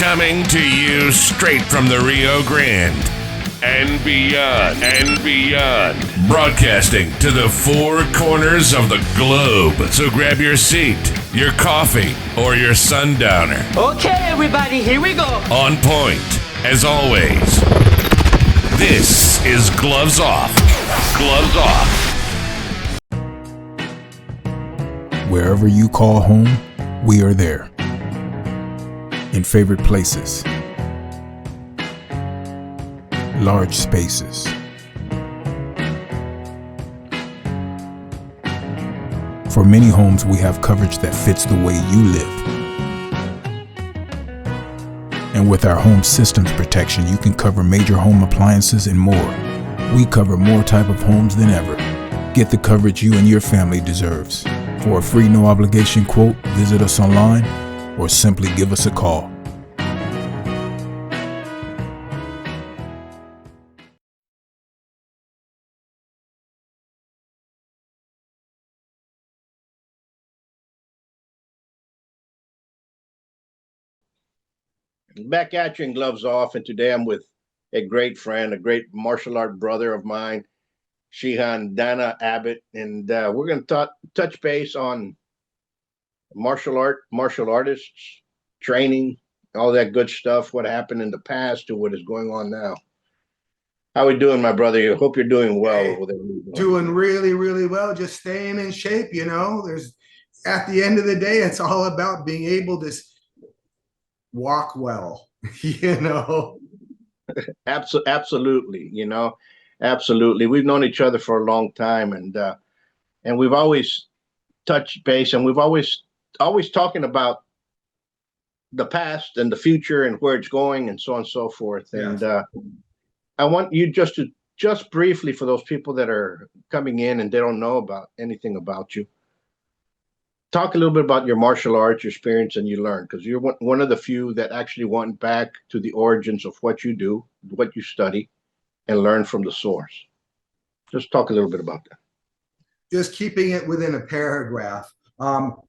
Coming to you straight from the Rio Grande and beyond. Broadcasting to the four corners of the globe. So grab your seat, your coffee, or your sundowner. Okay, everybody, here we go. On point, as always. This is Gloves Off. Gloves Off. Wherever you call home, we are there. In favorite places, large spaces, for many homes we have coverage that fits the way you live. And with our home systems protection, you can cover major home appliances and more. We cover more type of homes than ever. Get the coverage you and your family deserves. For a free no obligation quote, visit us online or simply give us a call. Back at you in Gloves Off, and today I'm with a great friend, a great martial art brother of mine, Shihan Dana Abbott, and we're going to touch base on martial artists, training, all that good stuff, what happened in the past to what is going on now. How we doing, my brother? I hope you're doing well. Hey, doing really, really well, just staying in shape, you know. At the end of the day, it's all about being able to walk well, you know. Absolutely, you know, absolutely. We've known each other for a long time, and we've always touched base, and we've always talking about the past and the future and where it's going and so on and so forth. Yes. And I want you just briefly, for those people that are coming in and they don't know about anything about you, talk a little bit about your martial arts, your experience, and you learned, because you're one of the few that actually went back to the origins of what you do, what you study, and learn from the source. Just talk a little bit about that. Just keeping it within a paragraph.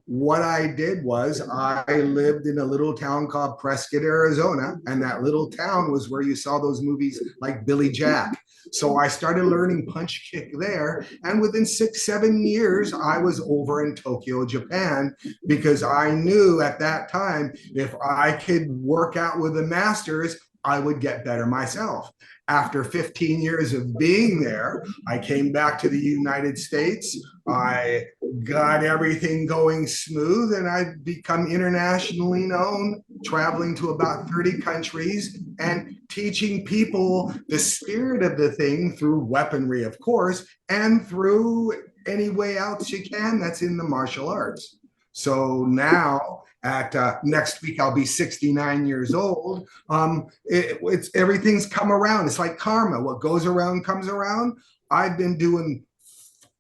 What I did was I lived in a little town called Prescott, Arizona, and that little town was where you saw those movies like Billy Jack. So I started learning punch kick there, and within 6-7 years I was over in Tokyo, Japan, because I knew at that time if I could work out with the masters, I would get better myself. After 15 years of being there, I came back to the United States. I got everything going smooth, and I've become internationally known, traveling to about 30 countries and teaching people the spirit of the thing through weaponry, of course, and through any way else you can that's in the martial arts. So now, next week I'll be 69 years old. It's everything's come around. It's like karma. What goes around comes around. I've been doing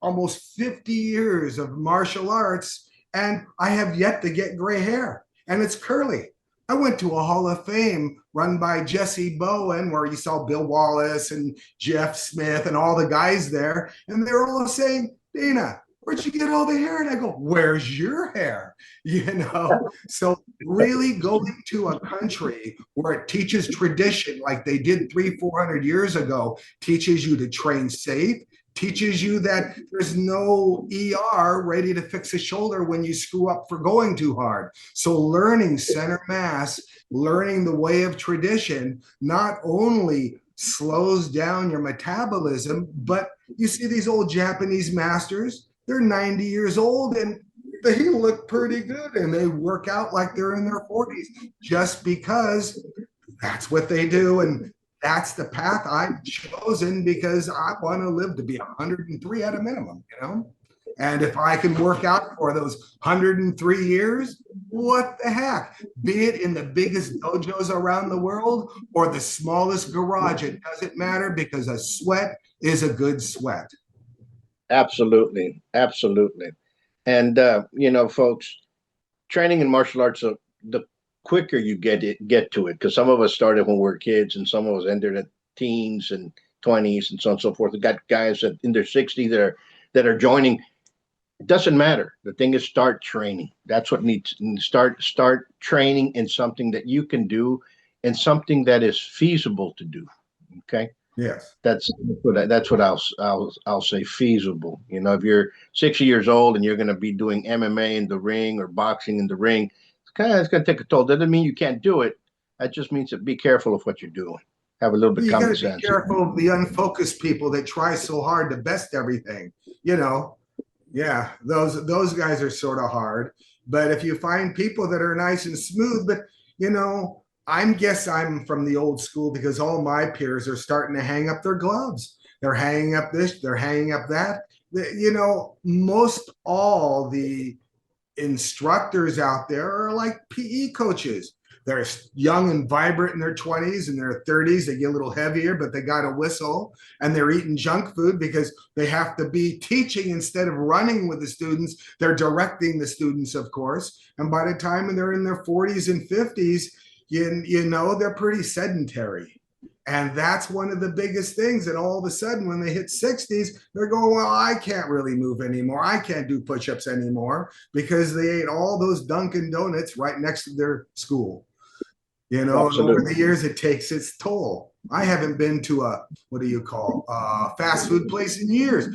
almost 50 years of martial arts, and I have yet to get gray hair, and it's curly. I went to a Hall of Fame run by Jesse Bowen, where you saw Bill Wallace and Jeff Smith and all the guys there, and they're all saying, "Dana, where'd you get all the hair?" And I go, "Where's your hair?" You know, so really going to a country where it teaches tradition like they did 300-400 years ago, teaches you to train safe, teaches you that there's no ER ready to fix a shoulder when you screw up for going too hard. So learning center mass, learning the way of tradition, not only slows down your metabolism, but you see these old Japanese masters, they're 90 years old and they look pretty good, and they work out like they're in their 40s just because that's what they do. And that's the path I've chosen, because I want to live to be 103 at a minimum, you know? And if I can work out for those 103 years, what the heck? Be it in the biggest dojos around the world or the smallest garage, it doesn't matter, because a sweat is a good sweat. Absolutely. Absolutely. And, you know, folks, training in martial arts, the quicker you get to it, because some of us started when we were kids and some of us ended at teens and 20s and so on and so forth. We got guys in their 60s that are joining It doesn't matter. The thing is, start training. That's what needs. Start training in something that you can do, and something that is feasible to do. Okay. Yes. That's what I'll say, feasible. You know, if you're 60 years old and you're going to be doing MMA in the ring or boxing in the ring, it's going to take a toll. Doesn't mean you can't do it. That just means that be careful of what you're doing. Have a little bit of You got common to be sense. careful of the unfocused people that try so hard to best everything. You know, yeah, those guys are sort of hard. But if you find people that are nice and smooth, but you know, I'm from the old school because all my peers are starting to hang up their gloves. They're hanging up this, they're hanging up that. You know, most all the instructors out there are like PE coaches. They're young and vibrant in their 20s and their 30s. They get a little heavier, but they got a whistle, and they're eating junk food because they have to be teaching instead of running with the students. They're directing the students, of course. And by the time they're in their 40s and 50s, you know, they're pretty sedentary. And that's one of the biggest things. And all of a sudden, when they hit 60s, they're going, well, I can't really move anymore. I can't do push-ups anymore because they ate all those Dunkin' Donuts right next to their school. You know, over the years, it takes its toll. I haven't been to a, what do you call, fast food place in years.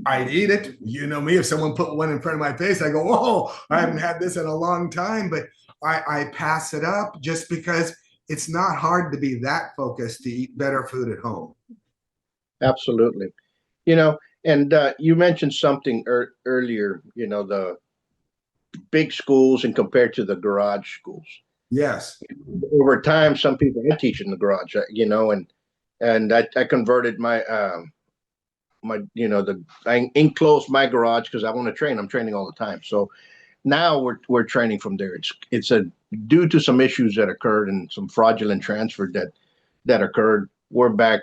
I'd eat it. You know me, if someone put one in front of my face, I go, oh, I haven't had this in a long time. But I pass it up just because it's not hard to be that focused to eat better food at home. Absolutely. You know, and you mentioned something earlier, you know, the big schools and compared to the garage schools. Yes. Over time, some people teach in the garage, you know, and I converted my I enclosed my garage because I want to train. I'm training all the time. So now we're training from there. It's due to some issues that occurred and some fraudulent transfer that occurred. We're back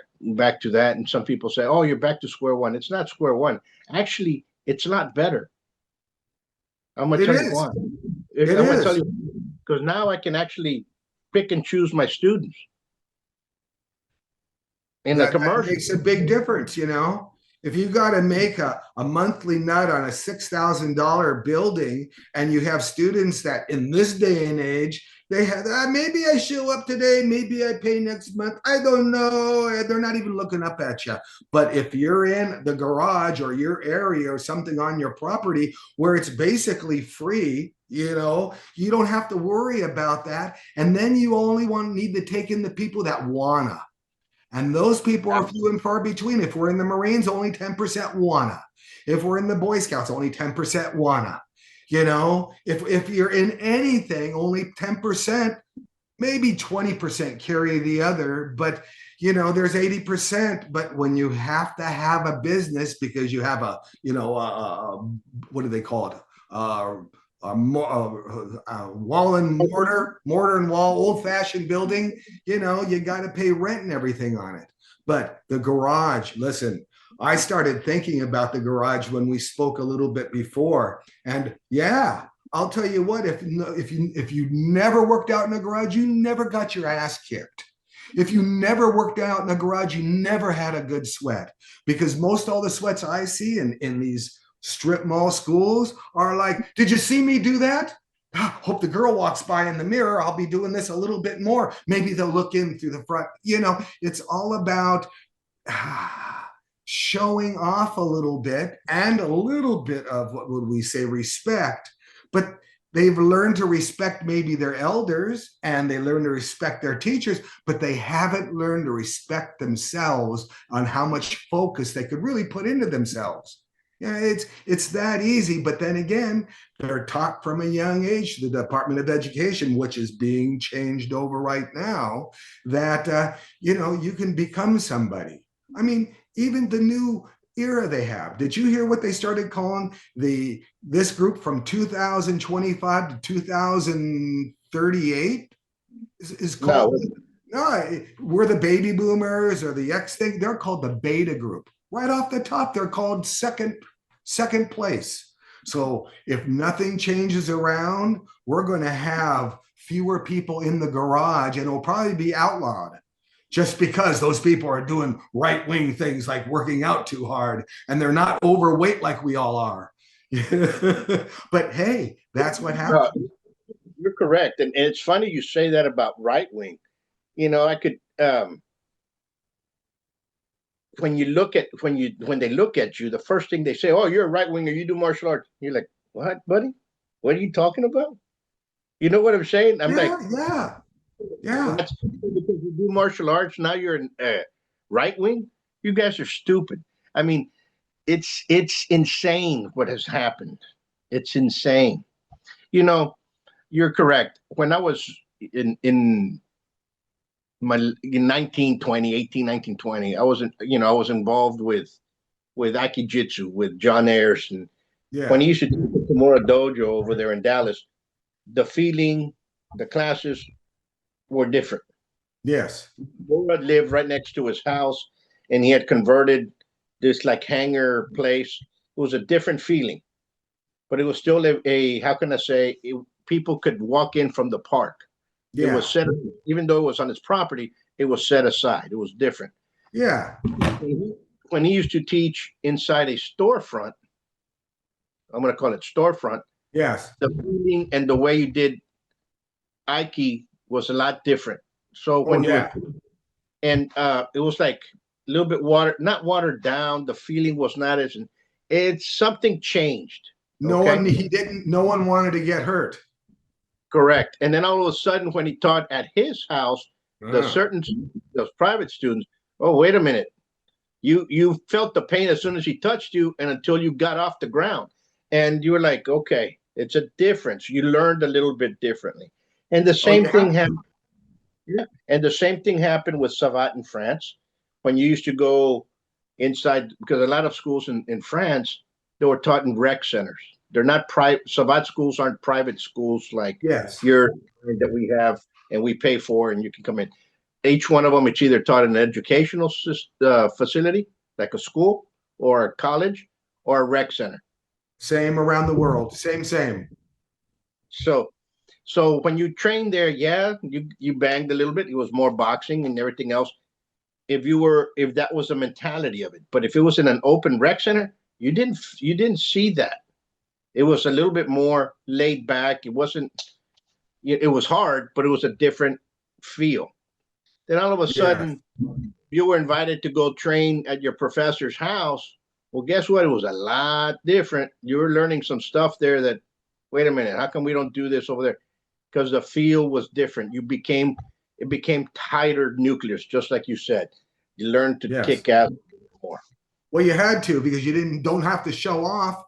to that. And some people say, oh, you're back to square one. It's not square one. Actually, it's not better. I'm gonna tell you why. I'm gonna tell you, because now I can actually pick and choose my students. In a commercial, that makes a big difference, you know. If you got to make a monthly nut on a $6,000 building, and you have students that in this day and age, they have, maybe I show up today, maybe I pay next month. I don't know. They're not even looking up at you. But if you're in the garage or your area or something on your property where it's basically free, you know, you don't have to worry about that. And then you only need to take in the people that wanna. And those people are few and far between. If we're in the Marines, only 10% wanna. If we're in the Boy Scouts, only 10% wanna. You know, if you're in anything, only 10%, maybe 20% carry the other. But, you know, there's 80%. But when you have to have a business because you have a, you know, what do they call it? Wall and mortar and wall, old-fashioned building, you know, you got to pay rent and everything on it. But the garage, listen, I started thinking about the garage when we spoke a little bit before, and yeah, I'll tell you what, if you never worked out in a garage, you never got your ass kicked. If you never worked out in a garage, you never had a good sweat, because most all the sweats I see in these strip mall schools are like, did you see me do that? Hope the girl walks by in the mirror. I'll be doing this a little bit more. Maybe they'll look in through the front. You know, it's all about showing off a little bit and a little bit of, what would we say, respect. But they've learned to respect maybe their elders and they learn to respect their teachers, but they haven't learned to respect themselves on how much focus they could really put into themselves. Yeah, it's that easy. But then again, they're taught from a young age, the Department of Education, which is being changed over right now, that, you know, you can become somebody. I mean, even the new era they have. Did you hear what they started calling this group from 2025 to 2038 is called? No, we're the baby boomers or the X thing. They're called the beta group. Right off the top, they're called second place. So if nothing changes around, we're going to have fewer people in the garage, and it'll probably be outlawed just because those people are doing right-wing things like working out too hard and they're not overweight like we all are. But hey, that's what Uh, happened. you're correct, and it's funny you say that about right wing. I could when they look at you, the first thing they say, "Oh, you're a right winger. You do martial arts." You're like, "What, buddy? What are you talking about?" You know what I'm saying? I'm like, Yeah, yeah, yeah. "That's because you do martial arts. Now you're an right wing. You guys are stupid." I mean, it's insane what has happened. It's insane. You know, you're correct. When I was in my in 1920, 18, 1920, I was involved with Aikijitsu with John Ayers, and when Yeah. he used to teach at Kimura Dojo over there in Dallas, the feeling, the classes were different. Yes. Kimura lived right next to his house, and he had converted this like hangar place. It was a different feeling, but it was still how can I say, people could walk in from the park. It Yeah. was set, even though it was on his property, it was set aside. It was different. Yeah. When he used to teach inside a storefront, I'm going to call it storefront, Yes. the feeling and the way you did Aiki was a lot different. So Oh when you would, yeah. and it was like a little bit not watered down. The feeling was not as, it's something changed. No Okay. one he didn't. No one wanted to get hurt. Correct. And then all of a sudden, when he taught at his house, Ah. those private students, oh, wait a minute. You felt the pain as soon as he touched you and until you got off the ground. And you were like, okay, it's a difference. You learned a little bit differently. And the Oh, same you thing have happened. to. Yeah. And the same thing happened with Savat in France when you used to go inside, because a lot of schools in France, they were taught in rec centers. They're not private. Savat schools aren't private schools like Yes. your that we have and we pay for and you can come in. Each one of them, it's either taught in an educational facility, like a school or a college or a rec center. Same around the world. Same. Same. So, so when you train there, yeah, you banged a little bit. It was more boxing and everything else. If that was the mentality of it, but if it was in an open rec center, you didn't see that. It was a little bit more laid back. It wasn't. It was hard, but it was a different feel. Then all of a Yeah. sudden, you were invited to go train at your professor's house. Well, guess what? It was a lot different. You were learning some stuff there that, wait a minute, how come we don't do this over there? Because the feel was different. It became tighter nucleus, just like you said. You learned to Yes. kick out more. Well, you had to because you don't have to show off.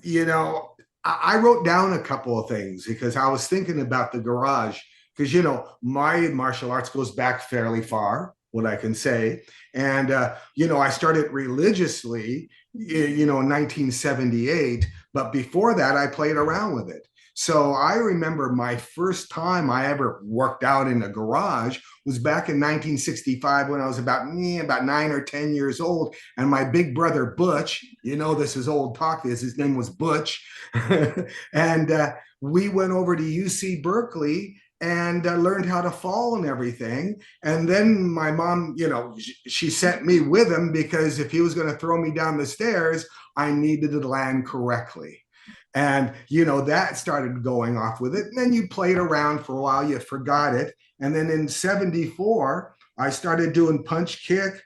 You know, I wrote down a couple of things because I was thinking about the garage because my martial arts goes back fairly far, what I can say, and I started religiously, in 1978, but before that, I played around with it. So I remember my first time I ever worked out in a garage was back in 1965 when I was about 9 or 10 years old. And my big brother Butch, this is old talk. His name was Butch, and we went over to UC Berkeley and learned how to fall and everything. And then my mom, she sent me with him because if he was going to throw me down the stairs, I needed to land correctly. And, that started going off with it. And then you played around for a while, you forgot it. And then in 74, I started doing punch kick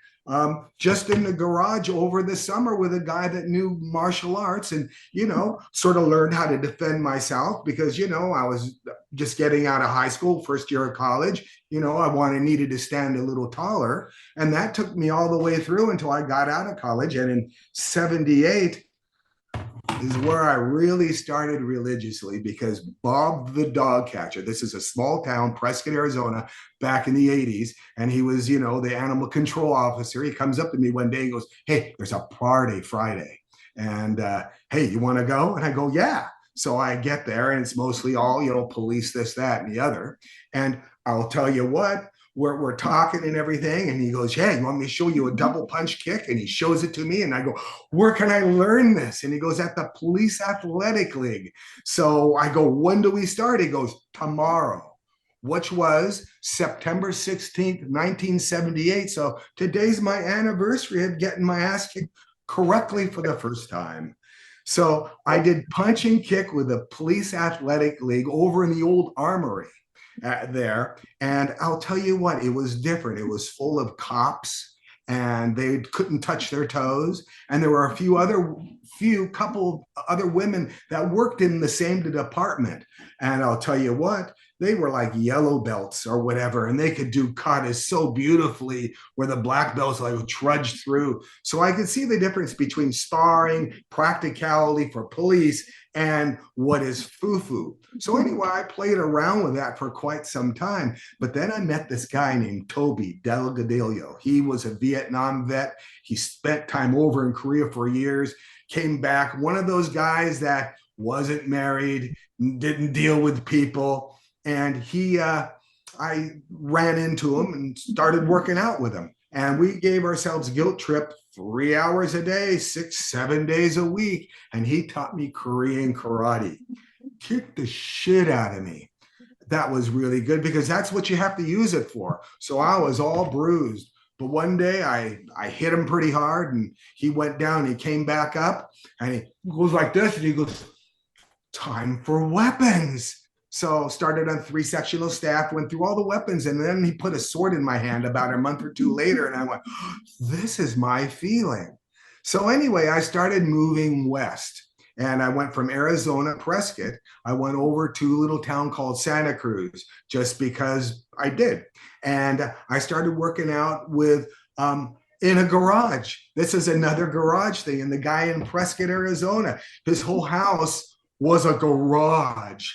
just in the garage over the summer with a guy that knew martial arts and, sort of learned how to defend myself because, I was just getting out of high school, first year of college. I needed to stand a little taller. And that took me all the way through until I got out of college. And in 78, is where I really started religiously because Bob the dog catcher, this is a small town, Prescott, Arizona, back in the 80s. And he was, the animal control officer. He comes up to me one day and goes, "Hey, there's a party Friday. And hey, you want to go?" And I go, "Yeah." So I get there and it's mostly all, police, this, that, and the other. And I'll tell you what, we're talking and everything. And he goes, "Yeah, you want me to show you a double punch kick?" And he shows it to me. And I go, "Where can I learn this?" And he goes, "At the Police Athletic League." So I go, "When do we start?" He goes, "Tomorrow," which was September 16th, 1978. So today's my anniversary of getting my ass kicked correctly for the first time. So I did punch and kick with the Police Athletic League over in the old armory there. And I'll tell you what, it was different. It was full of cops and they couldn't touch their toes. And there were a couple other women that worked in the same department. And I'll tell you what, they were like yellow belts or whatever, and they could do katas so beautifully where the black belts like would trudge through. So I could see the difference between sparring, practicality for police, and what is foo-foo. So anyway, I played around with that for quite some time. But then I met this guy named Toby Delgadillo. He was a Vietnam vet. He spent time over in Korea for years, came back, one of those guys that wasn't married, didn't deal with people. And I ran into him and started working out with him. And we gave ourselves a guilt trip 3 hours a day, 6-7 days a week. And he taught me Korean karate, kicked the shit out of me. That was really good because that's what you have to use it for. So I was all bruised. But one day I hit him pretty hard and he went down. He came back up and he goes like this and he goes, "Time for weapons." So started on 3 sectional staff, went through all the weapons, and then he put a sword in my hand about a month or two later, and I went, this is my feeling. So anyway, I started moving west, and I went from Arizona, Prescott. I went over to a little town called Santa Cruz, just because I did. And I started working out with in a garage. This is another garage thing. And the guy in Prescott, Arizona, his whole house was a garage.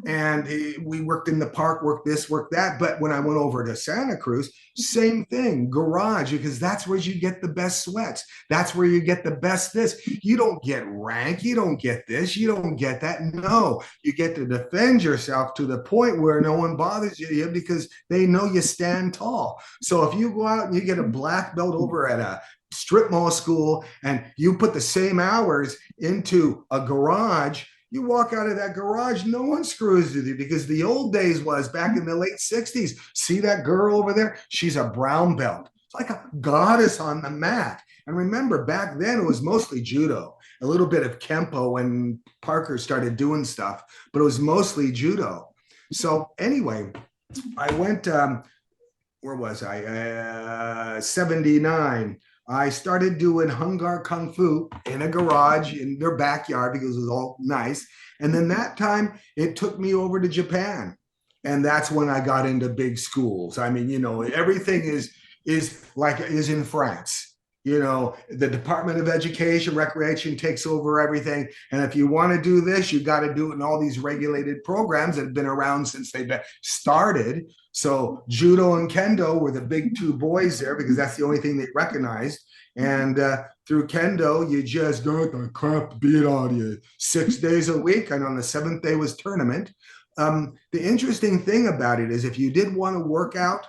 And we worked in the park, worked this, worked that. But when I went over to Santa Cruz, same thing, garage, because that's where you get the best sweats. That's where you get the best this. You don't get rank. You don't get this. You don't get that. No, you get to defend yourself to the point where no one bothers you because they know you stand tall. So if you go out and you get a black belt over at a strip mall school and you put the same hours into a garage, you walk out of that garage, no one screws with you, because the old days was back in the late 60s. See that girl over there? She's a brown belt. It's like a goddess on the mat. And remember, back then it was mostly judo, a little bit of kempo when Parker started doing stuff, but it was mostly judo. So anyway, I went, where was I? 79. I started doing Hungar Kung Fu in a garage in their backyard because it was all nice. And then that time it took me over to Japan. And that's when I got into big schools. I mean, you know, everything is in France. You know, the Department of Education, Recreation takes over everything. And if you want to do this, you got to do it in all these regulated programs that have been around since they've been started. So judo and kendo were the big two boys there because that's the only thing they recognized. And through kendo, you just got the crap beat out of you 6 days a week. And on the 7th day was tournament. The interesting thing about it is if you did want to work out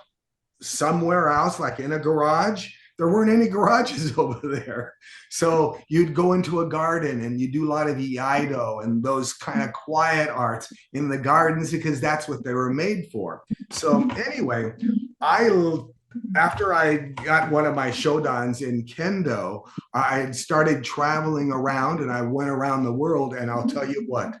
somewhere else, like in a garage, there weren't any garages over there. So you'd go into a garden and you do a lot of iaido and those kind of quiet arts in the gardens because that's what they were made for. So anyway, after I got one of my shodans in kendo, I started traveling around and I went around the world. And I'll tell you what,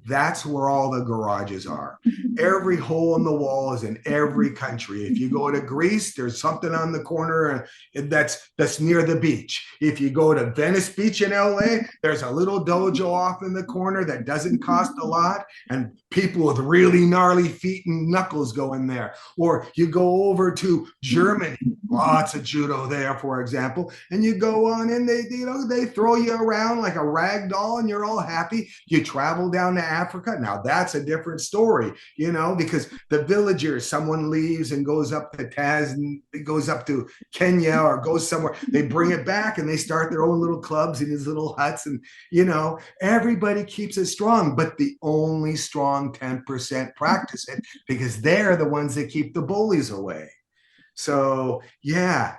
that's where all the garages are. Every hole in the wall is in every country. If you go to Greece, there's something on the corner that's near the beach. If you go to Venice Beach in LA, there's a little dojo off in the corner that doesn't cost a lot, and people with really gnarly feet and knuckles go in there. Or you go over to Germany, lots of judo there, for example, and you go on in, they throw you around like a rag doll and you're all happy. You travel down to Africa. Now that's a different story, you know, because the villagers, someone leaves and goes up to goes up to Kenya or goes somewhere, they bring it back and they start their own little clubs in these little huts. And, you know, everybody keeps it strong, but the only strong 10% practice it because they're the ones that keep the bullies away. So, yeah.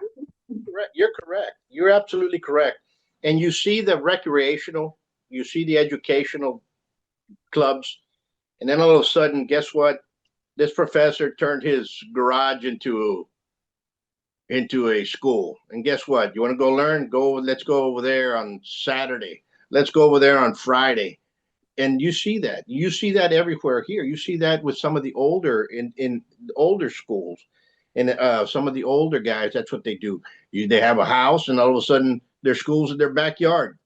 You're correct. You're absolutely correct. And you see the recreational, you see the educational clubs, and then all of a sudden, guess what? This professor turned his garage into a school. And guess what? You want to go learn? Let's go over there on Saturday. let's go over there on Friday. And you see that everywhere here. You see that with some of the older in older schools, and some of the older guys. That's what they do. They have a house, and all of a sudden, their school's in their backyard.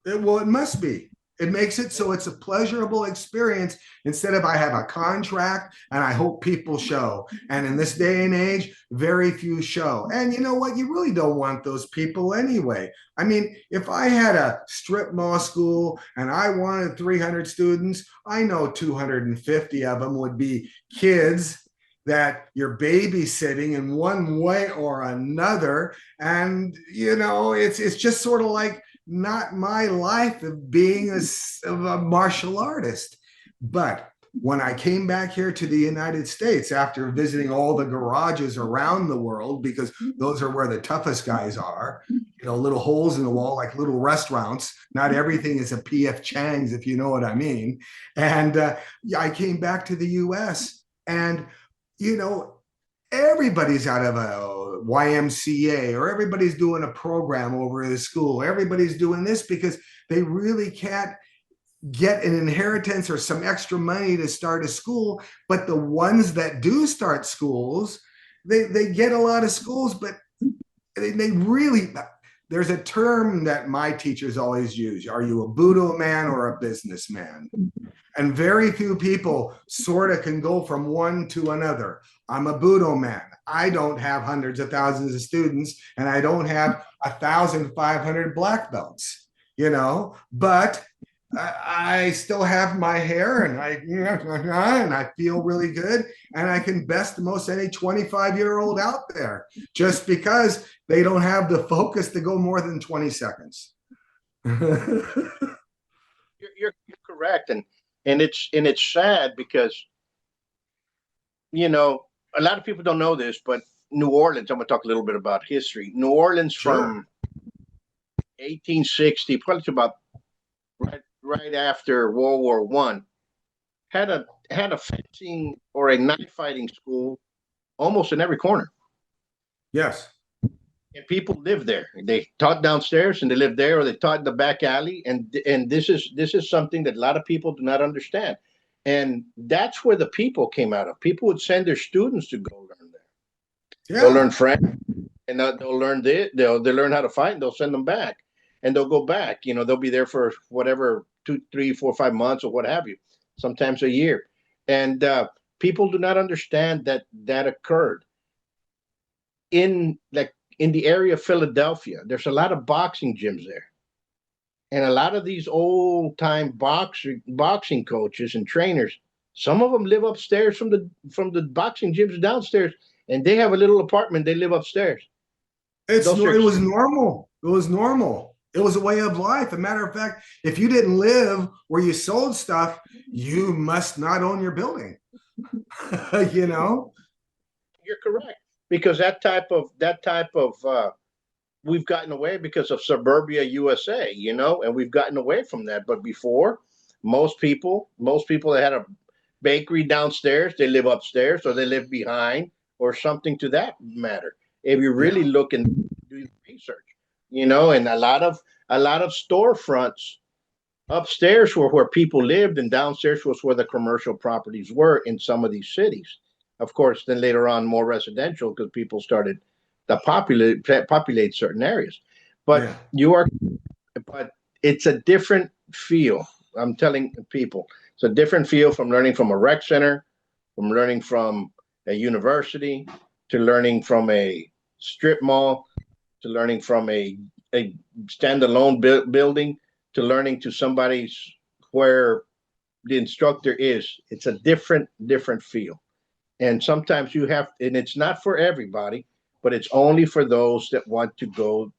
Well, it must be. It makes it so it's a pleasurable experience instead of I have a contract and I hope people show. And in this day and age, very few show. And you know what? You really don't want those people anyway. I mean, if I had a strip mall school and I wanted 300 students, I know 250 of them would be kids that you're babysitting in one way or another. And, you know, it's just sort of like, not my life of being a martial artist. But when I came back here to the United States after visiting all the garages around the world, because those are where the toughest guys are, you know, little holes in the wall, like little restaurants. Not everything is a PF Chang's, if you know what I mean. And I came back to the US and, you know, everybody's out of a YMCA, or everybody's doing a program over at the school. Everybody's doing this because they really can't get an inheritance or some extra money to start a school. But the ones that do start schools, they get a lot of schools, but they really, there's a term that my teachers always use. Are you a Budo man or a businessman? And very few people sort of can go from one to another. I'm a Budo man. I don't have hundreds of thousands of students, and I don't have 1,500 black belts, you know, but I still have my hair and I feel really good, and I can best most any 25-year-old out there just because they don't have the focus to go more than 20 seconds. You're correct. And it's sad because, you know, a lot of people don't know this, but New Orleans, I'm going to talk a little bit about history. New Orleans from 1860, probably to about right after World War One, had a fencing or a knife fighting school almost in every corner. Yes. And people lived there. They taught downstairs and they lived there, or they taught in the back alley. And this is something that a lot of people do not understand. And that's where the people came out of. People would send their students to go learn there. Yeah. They'll learn French, and they'll learn this. They'll learn how to fight, and they'll send them back, and they'll go back. You know, they'll be there for whatever 2, 3, 4, 5 months or what have you, sometimes a year. And people do not understand that occurred in the area of Philadelphia. There's a lot of boxing gyms there. And a lot of these old-time boxing coaches and trainers, some of them live upstairs from the boxing gyms downstairs, and they have a little apartment. They live upstairs. It was normal. It was normal. It was a way of life. As a matter of fact, if you didn't live where you sold stuff, you must not own your building. You know? You're correct. Because that type of we've gotten away because of suburbia USA, you know, and we've gotten away from that. But before, most people that had a bakery downstairs, they live upstairs, or they live behind, or something to that matter. If you really look and do research, you know, and a lot of storefronts upstairs were where people lived, and downstairs was where the commercial properties were in some of these cities. Of course, then later on, more residential, because people started to populate certain areas. But but it's a different feel. I'm telling people, it's a different feel from learning from a rec center, from learning from a university, to learning from a strip mall, to learning from a standalone building, to learning to somebody's where the instructor is. It's a different feel. And sometimes you have, and it's not for everybody, but it's only for those that want to go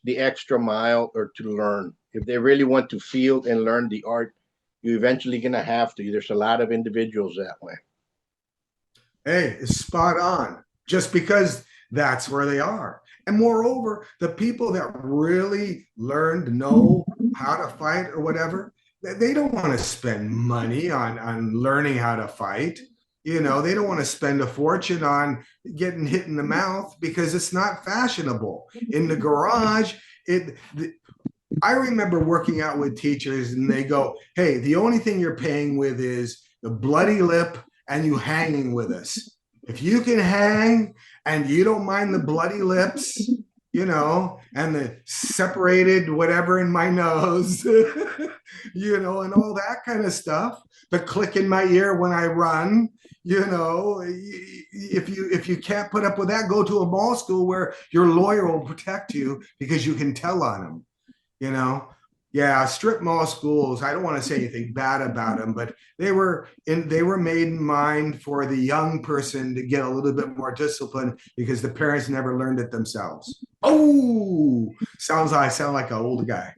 the extra mile or to learn. If they really want to feel and learn the art, you're eventually going to have to. There's a lot of individuals that way. Hey, it's spot on. Just because that's where they are. And moreover, the people that really know how to fight or whatever, they don't want to spend money on learning how to fight. You know, they don't want to spend a fortune on getting hit in the mouth because it's not fashionable. In the garage, I remember working out with teachers and they go, hey, the only thing you're paying with is the bloody lip and you hanging with us. If you can hang and you don't mind the bloody lips, you know, and the separated whatever in my nose, you know, and all that kind of stuff, the click in my ear when I run, you know, if you can't put up with that, go to a mall school where your lawyer will protect you because you can tell on them. You know, yeah, strip mall schools. I don't want to say anything bad about them, but they were made in mind for the young person to get a little bit more discipline because the parents never learned it themselves. Oh, I sound like an old guy.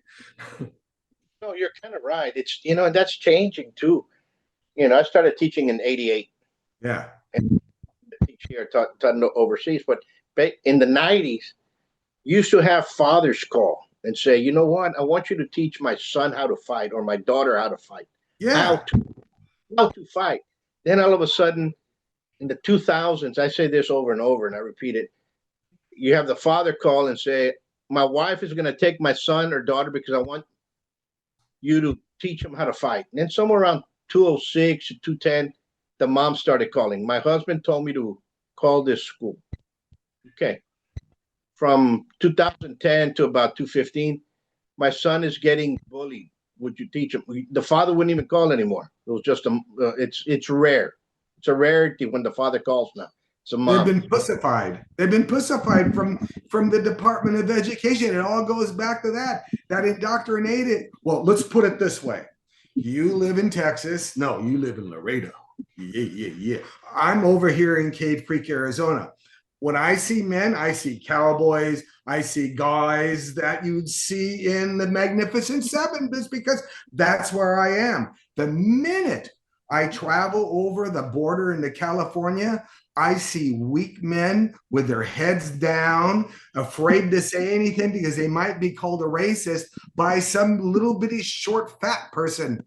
No, you're kind of right. It's, you know, and that's changing too. You know, I started teaching in '88. Yeah. And teach here, taught overseas, but in the '90s, used to have fathers call and say, you know what, I want you to teach my son how to fight or my daughter how to fight. Yeah. How to fight. Then all of a sudden, in the 2000s, I say this over and over and I repeat it. You have the father call and say, my wife is going to take my son or daughter because I want you to teach them how to fight. And then somewhere around 206 to 210, the mom started calling. My husband told me to call this school. Okay. From 2010 to about 2015, my son is getting bullied. Would you teach him? The father wouldn't even call anymore. It was just it's rare. It's a rarity when the father calls now. It's a mom. They've been pussified. They've been pussified from the Department of Education. It all goes back to that indoctrinated. Well, let's put it this way. You live in Texas. No, you live in Laredo. Yeah. I'm over here in Cave Creek, Arizona. When I see men, I see cowboys, I see guys that you'd see in the Magnificent Seven, just because that's where I am. The minute I travel over the border into California, I see weak men with their heads down, afraid to say anything because they might be called a racist by some little bitty short fat person,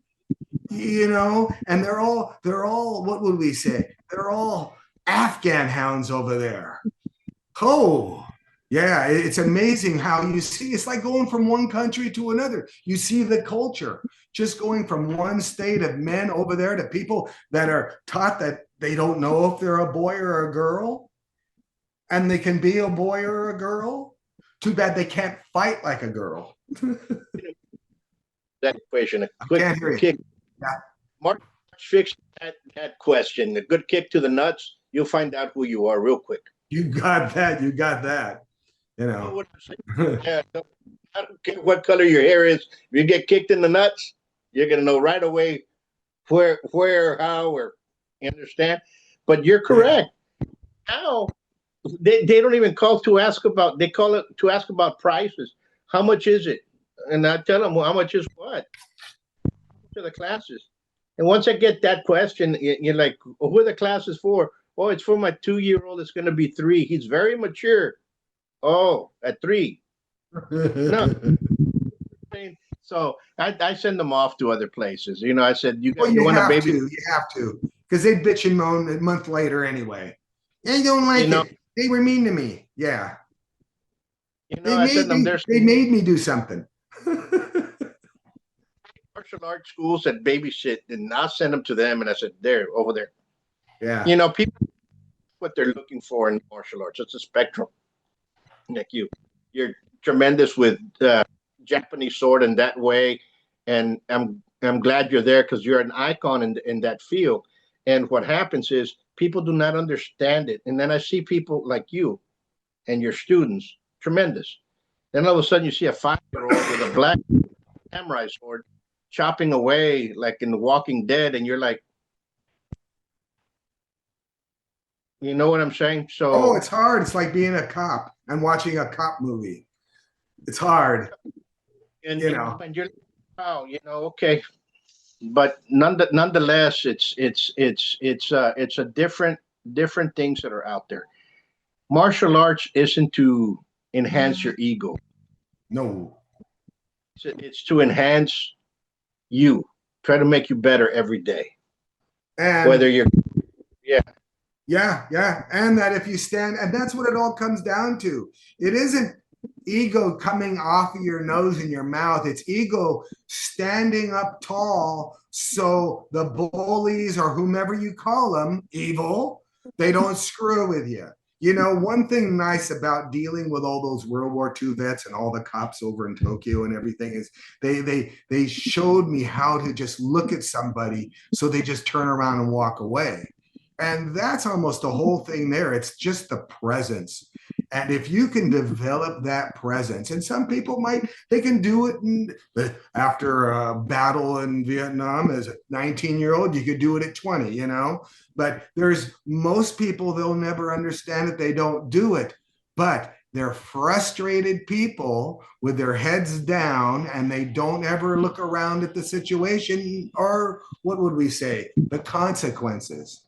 you know, and they're all, what would we say? They're all Afghan hounds over there. Oh, yeah, it's amazing how you see, it's like going from one country to another. You see the culture, just going from one state of men over there to people that are taught that they don't know if they're a boy or a girl, and they can be a boy or a girl. Too bad they can't fight like a girl. That equation, I can't hear you. Kick. Yeah. Mark, fix that question. A good kick to the nuts, you'll find out who you are real quick. You got that. You got that. You know. What I'm saying? Yeah, I don't care what color your hair is. If you get kicked in the nuts, you're gonna know right away where, how, or you understand. But you're correct. How they don't even call to ask about. They call it to ask about prices. How much is it? And I tell them, well, how much is what? To the classes. And once I get that question, you're like, well, who are the classes for? Oh, it's for my 2-year-old. It's going to be 3. He's very mature. Oh, at 3. No. So I send them off to other places. You know, I said, you want a baby? You have to. Because they bitch and moan a month later anyway. They don't like it. They were mean to me. Yeah. You know, they made me do something. Martial arts schools that babysit, and I'll send them to them. And I said, there, over there. Yeah. You know, people, what they're looking for in martial arts. It's a spectrum. Like you're tremendous with Japanese sword in that way. And I'm glad you're there because you're an icon in that field. And what happens is people do not understand it. And then I see people like you and your students, tremendous. Then all of a sudden you see a 5-year-old with a black samurai sword chopping away like in The Walking Dead, and you're like, you know what I'm saying? So it's hard. It's like being a cop and watching a cop movie. It's hard. And you know, and you're like, oh, you know, okay. But nonetheless, it's a different things that are out there. Martial arts isn't to enhance your ego. No. It's to enhance you. Try to make you better every day. And whether you're Yeah. And that if you stand, and that's what it all comes down to. It isn't ego coming off of your nose and your mouth. It's ego standing up tall so the bullies or whomever you call them, evil, they don't screw with you. You know, one thing nice about dealing with all those World War II vets and all the cops over in Tokyo and everything is they showed me how to just look at somebody so they just turn around and walk away. And that's almost the whole thing there. It's just the presence. And if you can develop that presence, and some people they can do it after a battle in Vietnam as a 19-year-old, you could do it at 20, you know, but there's most people, they'll never understand it. They don't do it, but they're frustrated people with their heads down and they don't ever look around at the situation or what would we say? The consequences.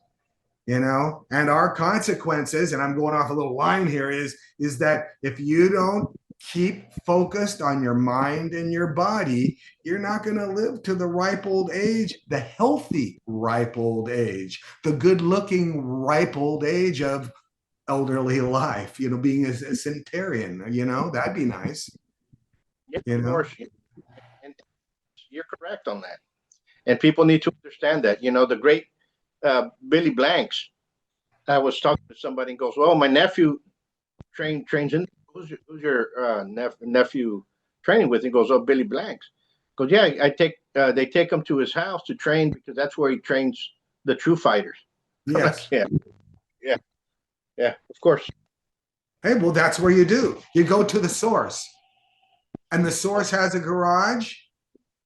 You know, and our consequences, and I'm going off a little line here, is that if you don't keep focused on your mind and your body, you're not going to live to the ripe old age, the healthy ripe old age, the good looking ripe old age of elderly life, you know, being a centenarian, you know, that'd be nice. Yeah, you of know? course. And you're correct on that. And people need to understand that, you know, the great Billy Blanks. I was talking to somebody and goes, "Well, my nephew trains in. Who's your nephew training with?" He goes, "Oh, Billy Blanks." Goes, "Yeah, they take him to his house to train because that's where he trains the true fighters." Yes. Yeah, of course. Hey, well, that's where you do. You go to the source, and the source has a garage.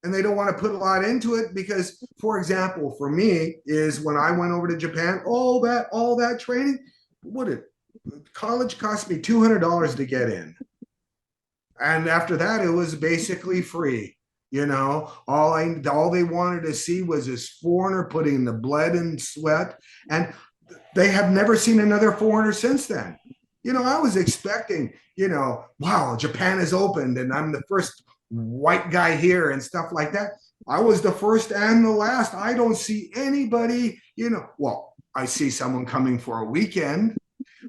And they don't want to put a lot into it because, for example, for me is when I went over to Japan, all that training, college cost me $200 to get in. And after that, it was basically free. You know, all they wanted to see was this foreigner putting the blood and sweat. And they have never seen another foreigner since then. You know, I was expecting, you know, wow, Japan is opened and I'm the first white guy here and stuff like that. I was the first and the last. I don't see anybody, you know, well, I see someone coming for a weekend.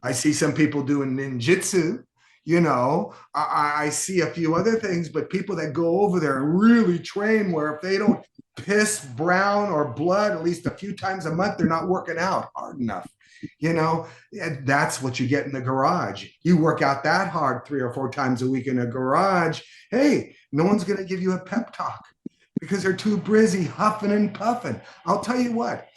I see some people doing ninjutsu, you know, I see a few other things, but people that go over there and really train where if they don't piss brown or blood at least a few times a month, they're not working out hard enough. You know, that's what you get in the garage. You work out that hard 3 or 4 times a week in a garage. Hey, no one's going to give you a pep talk because they're too busy huffing and puffing. I'll tell you what,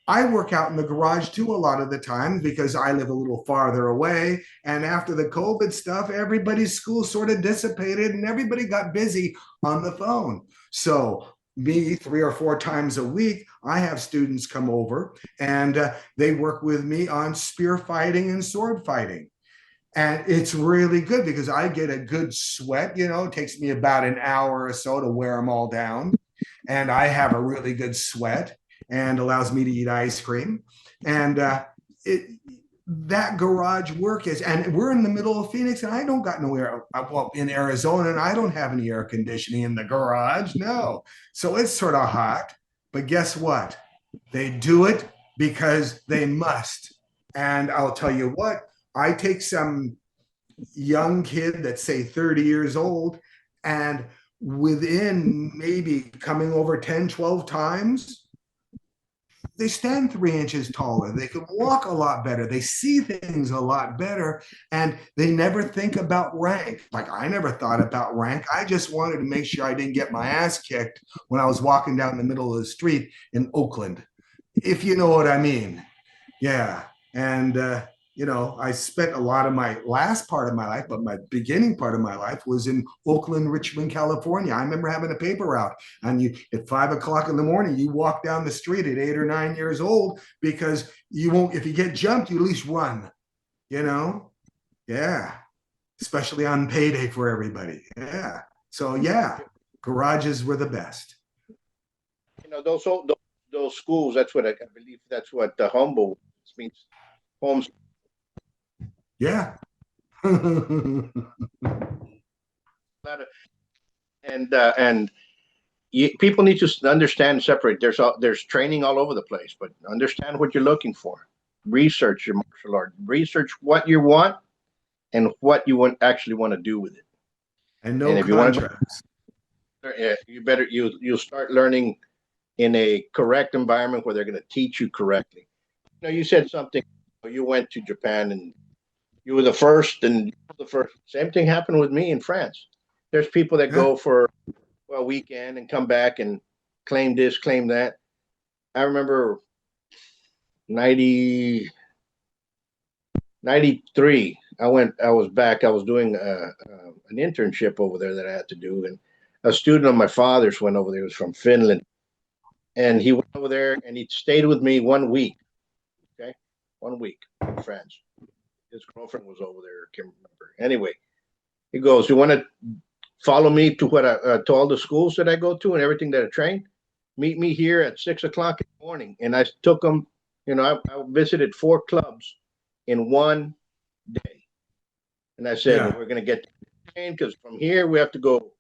I work out in the garage too a lot of the time because I live a little farther away. And after the COVID stuff, everybody's school sort of dissipated and everybody got busy on the phone. So me 3 or 4 times a week, I have students come over and they work with me on spear fighting and sword fighting. And it's really good because I get a good sweat, you know, it takes me about an hour or so to wear them all down. And I have a really good sweat and allows me to eat ice cream. And that garage work is, and we're in the middle of Phoenix and I don't got no air, well, in Arizona, and I don't have any air conditioning in the garage, no. So it's sort of hot, but guess what? They do it because they must. And I'll tell you what, I take some young kid that's say 30 years old and within maybe coming over 10, 12 times, they stand 3 inches taller. They can walk a lot better. They see things a lot better. And they never think about rank. Like I never thought about rank. I just wanted to make sure I didn't get my ass kicked when I was walking down the middle of the street in Oakland, if you know what I mean. Yeah. And, you know, I spent a lot of my last part of my life, but my beginning part of my life was in Oakland, Richmond, California. I remember having a paper route and you at 5 o'clock in the morning, you walk down the street at 8 or 9 years old because you won't, if you get jumped, you at least run, you know? Yeah. Especially on payday for everybody. Yeah. So yeah, garages were the best. You know, those schools, that's what I believe, that's what the humble means. Homes. Yeah. And people need to understand and separate. There's training all over the place, but understand what you're looking for. Research your martial art. Research what you want and what you actually want to do with it. And no And if you want to, contracts. you'll start learning in a correct environment where they're going to teach you correctly. You said something. You went to Japan and you were the first, and the first. Same thing happened with me in France. There's people that go for a weekend and come back and claim this, claim that. I remember 93. I was back. I was doing an internship over there that I had to do, and a student of my father's went over there. He was from Finland, and he went over there and he stayed with me 1 week. Okay, 1 week in France. His girlfriend was over there. I can't remember. Anyway, he goes, "You want to follow me to to all the schools that I go to and everything that I train? Meet me here at 6 o'clock in the morning." And I took him. I visited 4 clubs in 1 day. And I said, we're going to get trained because from here we have to go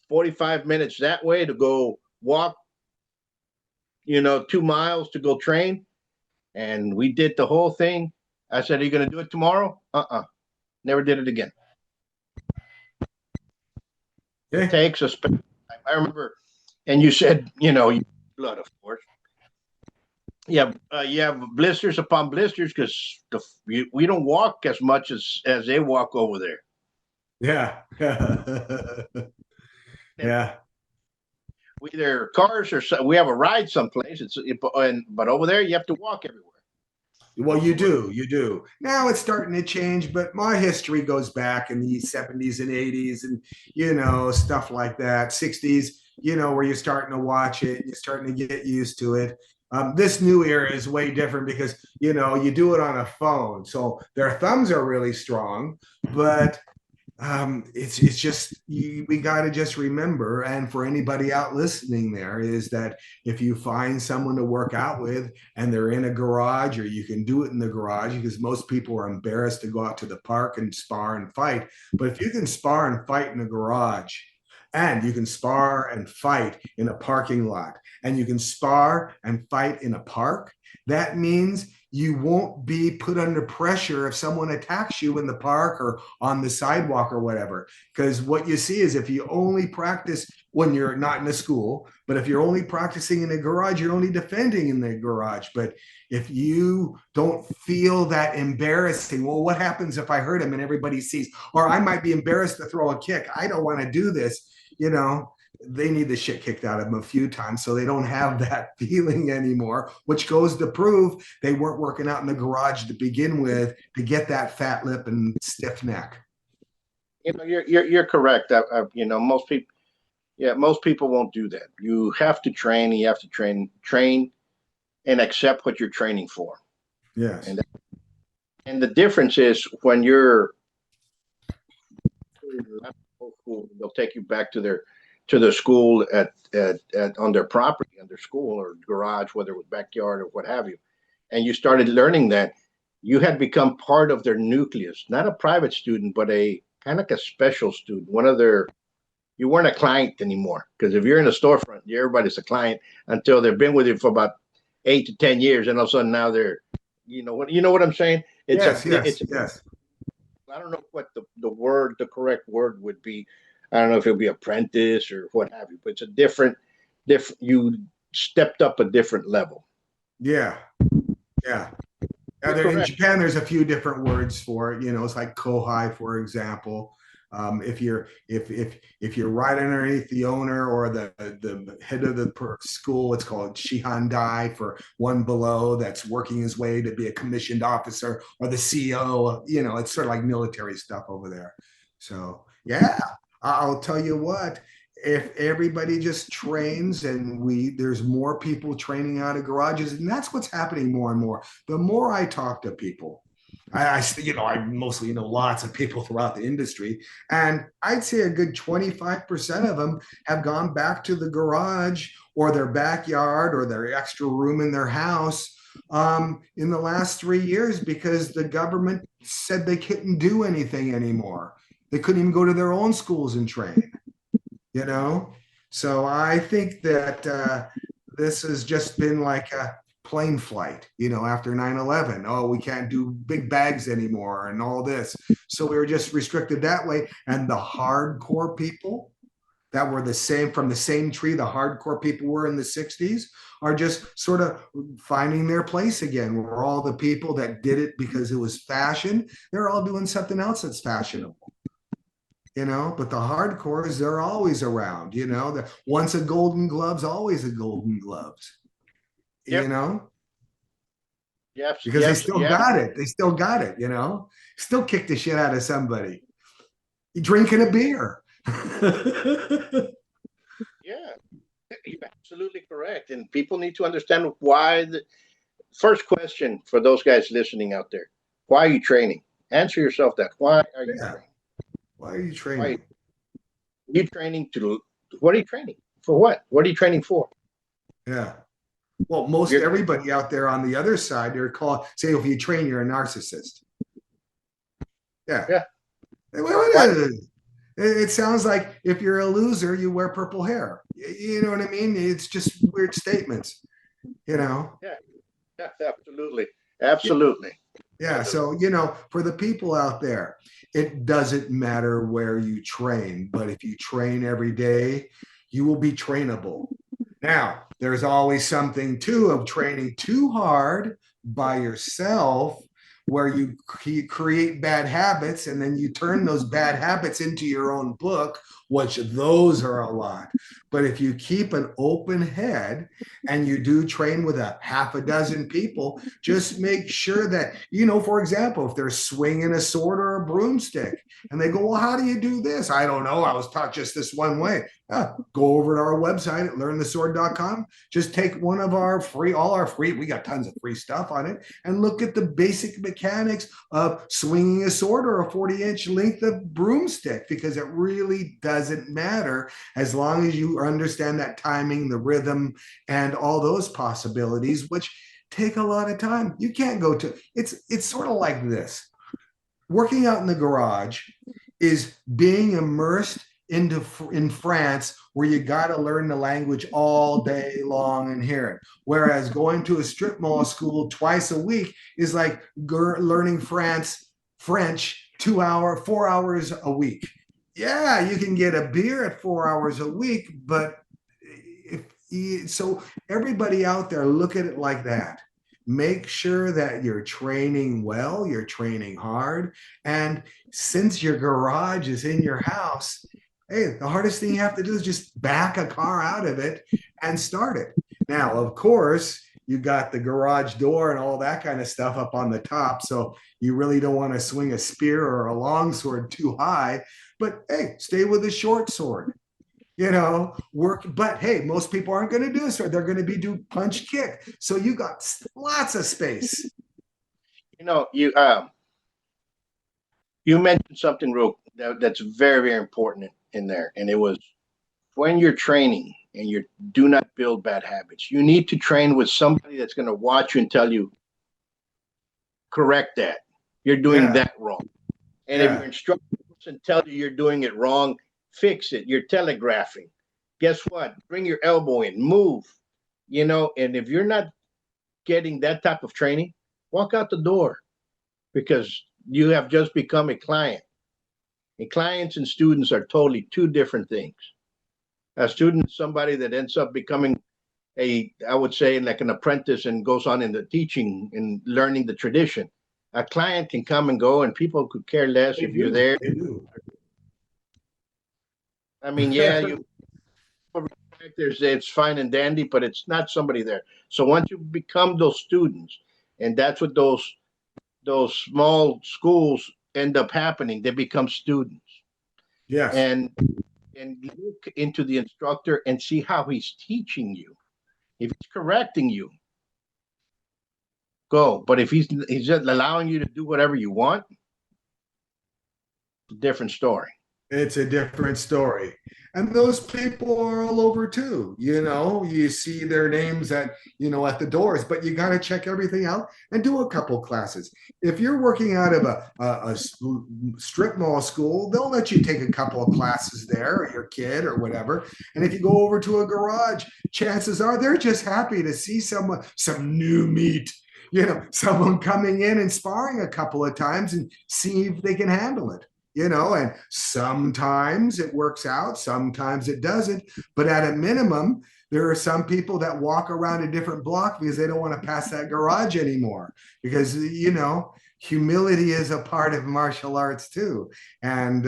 45 minutes that way to go walk, 2 miles to go train. And we did the whole thing. I said, "Are you going to do it tomorrow?" Never did it again. It takes a special time. I remember, and you said, blood, of course. Yeah, you have blisters upon blisters because we don't walk as much as they walk over there. Yeah. Yeah. We either cars or we have a ride someplace. But over there you have to walk everywhere. Well, you do. Now it's starting to change, but my history goes back in the 70s and 80s and, stuff like that, 60s, where you're starting to watch it, you're starting to get used to it. This new era is way different because, you do it on a phone. So their thumbs are really strong, but it's just, we got to just remember, and for anybody out listening there, is that if you find someone to work out with and they're in a garage, or you can do it in the garage, because most people are embarrassed to go out to the park and spar and fight. But if you can spar and fight in a garage, and you can spar and fight in a parking lot, and you can spar and fight in a park, that means you won't be put under pressure if someone attacks you in the park or on the sidewalk or whatever. Because what you see is, if you only practice when you're not in a school, but if you're only practicing in a garage, you're only defending in the garage. But if you don't feel that embarrassing, well, what happens if I hurt him and everybody sees, or I might be embarrassed to throw a kick, I don't want to do this, they need the shit kicked out of them a few times, so they don't have that feeling anymore, which goes to prove they weren't working out in the garage to begin with to get that fat lip and stiff neck. You're correct. Most people won't do that. You have to train, and you have to train and accept what you're training for. Yes. And the difference is when you're they'll take you back to their school at on their property, on their school or garage, whether it was backyard or what have you, and you started learning that, you had become part of their nucleus, not a private student, but a kind of like a special student. You weren't a client anymore, because if you're in a storefront, everybody's a client until they've been with you for about 8 to 10 years, and all of a sudden now they're, you know what I'm saying? Yes. I don't know what the correct word would be. I don't know if it'll be apprentice or what have you, but it's a different. You stepped up a different level. Yeah. In Japan, there's a few different words for it. It's like kohai, for example. If you're right underneath the owner or the head of the school, it's called Shihan Dai, for one below that's working his way to be a commissioned officer, or the CEO. It's sort of like military stuff over there. So yeah, I'll tell you what. If everybody just trains, and there's more people training out of garages, and that's what's happening more and more. The more I talk to people, I mostly know lots of people throughout the industry, and I'd say a good 25% of them have gone back to the garage or their backyard or their extra room in their house in the last 3 years, because the government said they couldn't do anything anymore. They couldn't even go to their own schools and train. So I think that this has just been like a plane flight, after 9/11. Oh, we can't do big bags anymore and all this. So we were just restricted that way. And the hardcore people that were the same from the same tree, the hardcore people were in the 60s, are just sort of finding their place again. Where all the people that did it because it was fashion, they're all doing something else that's fashionable. But the hardcores, they're always around, once a Golden Gloves, always a Golden Gloves, Yep. Because they still got it. They still got it, still kick the shit out of somebody. You drinking a beer. Yeah, you're absolutely correct. And people need to understand why. First question for those guys listening out there: why are you training? Answer yourself that. Why are you training? Why are you training? You training to? What are you training for? What? What are you training for? Yeah. Well, everybody out there on the other side, they're called. Say, if you train, you're a narcissist. Yeah. Yeah. It sounds like if you're a loser, you wear purple hair. You know what I mean? It's just weird statements. Yeah. Absolutely. Absolutely. Yeah. So, for the people out there, it doesn't matter where you train, but if you train every day, you will be trainable. Now, there's always something too of training too hard by yourself, where you create bad habits and then you turn those bad habits into your own book, which those are a lot. But if you keep an open head and you do train with a half a dozen people, just make sure that, for example, if they're swinging a sword or a broomstick and they go, well, how do you do this? I don't know. I was taught just this one way. Go over to our website at learnthesword.com. Just take one of all our free, we got tons of free stuff on it, and look at the basic mechanics of swinging a sword or a 40-inch length of broomstick, because it really doesn't matter as long as you understand that timing, the rhythm, and all those possibilities, which take a lot of time. You can't go to, it's sort of like this. Working out in the garage is being immersed in France, where you got to learn the language all day long and hear it. Whereas going to a strip mall school twice a week is like learning French 4 hours a week. Yeah, you can get a beer at 4 hours a week, but so everybody out there, look at it like that. Make sure that you're training well, you're training hard. And since your garage is in your house, hey, the hardest thing you have to do is just back a car out of it and start it. Now, of course, you got the garage door and all that kind of stuff up on the top. So you really don't want to swing a spear or a long sword too high. But hey, stay with a short sword. Work. But hey, most people aren't going to do this. They're going to do punch kick. So you got lots of space. You mentioned something that's very, very important in there. And it was, when you're training and you do not build bad habits, you need to train with somebody that's going to watch you and tell you, correct that. You're doing that wrong. And if your instructor doesn't tell you you're doing it wrong, fix it. You're telegraphing. Guess what? Bring your elbow in, move, and if you're not getting that type of training, walk out the door, because you have just become a client. And clients and students are totally two different things. A student is somebody that ends up becoming I would say, like an apprentice and goes on in the teaching and learning the tradition. A client can come and go, and people could care less if you're there. I mean, it's fine and dandy, but it's not somebody there. So once you become those students, and that's what those small schools end up happening, they become students. Yes. And look into the instructor and see how he's teaching you. If he's correcting you, go. But if he's just allowing you to do whatever you want, different story. It's a different story. And those people are all over too. You see their names at the doors, but you got to check everything out and do a couple classes. If you're working out of a strip mall school, they'll let you take a couple of classes there, or your kid or whatever. And if you go over to a garage, chances are they're just happy to see some new meat, someone coming in and sparring a couple of times and see if they can handle it. And sometimes it works out, sometimes it doesn't. But at a minimum, there are some people that walk around a different block because they don't want to pass that garage anymore. Because, humility is a part of martial arts too. And,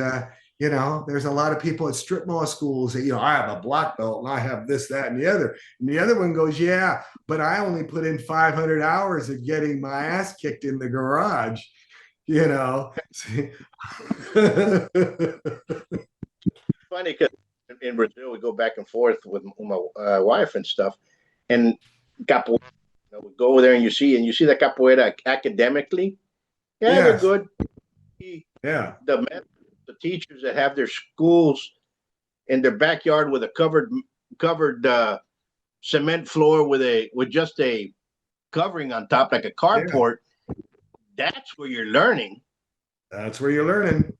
there's a lot of people at strip mall schools that, I have a black belt and I have this, that, and the other. And the other one goes, yeah, but I only put in 500 hours of getting my ass kicked in the garage. Funny because in Brazil we go back and forth with my wife and stuff, and capoeira. We go over there and you see the capoeira academically. Yeah, yes. They're good. Yeah, the teachers that have their schools in their backyard with a covered cement floor with just a covering on top like a carport. Yeah. That's where you're learning. That's where you're learning.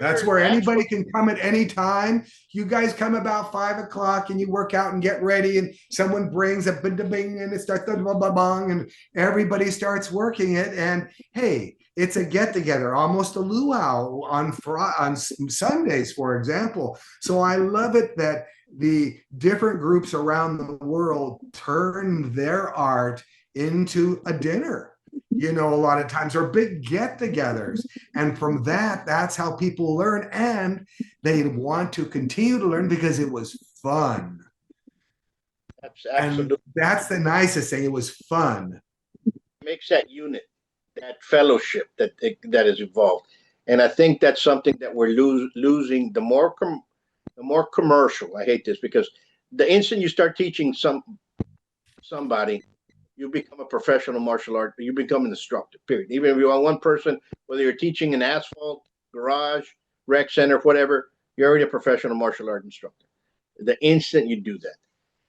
That's where anybody can come at any time. You guys come about 5 o'clock and you work out and get ready, and someone brings a bing and it starts bang, and everybody starts working it. And hey, it's a get together, almost a luau on Sundays, for example. So I love it that the different groups around the world turn their art into a dinner. A lot of times are big get-togethers. And from that's how people learn. And they want to continue to learn because it was fun. Absolutely. And that's the nicest thing. It was fun. It makes that unit, that fellowship that is involved. And I think that's something that we're losing. The more commercial, I hate this, because the instant you start teaching somebody, you become a professional martial art. You become an instructor, period. Even if you are one person, whether you're teaching an asphalt, garage, rec center, whatever, you're already a professional martial art instructor. The instant you do that.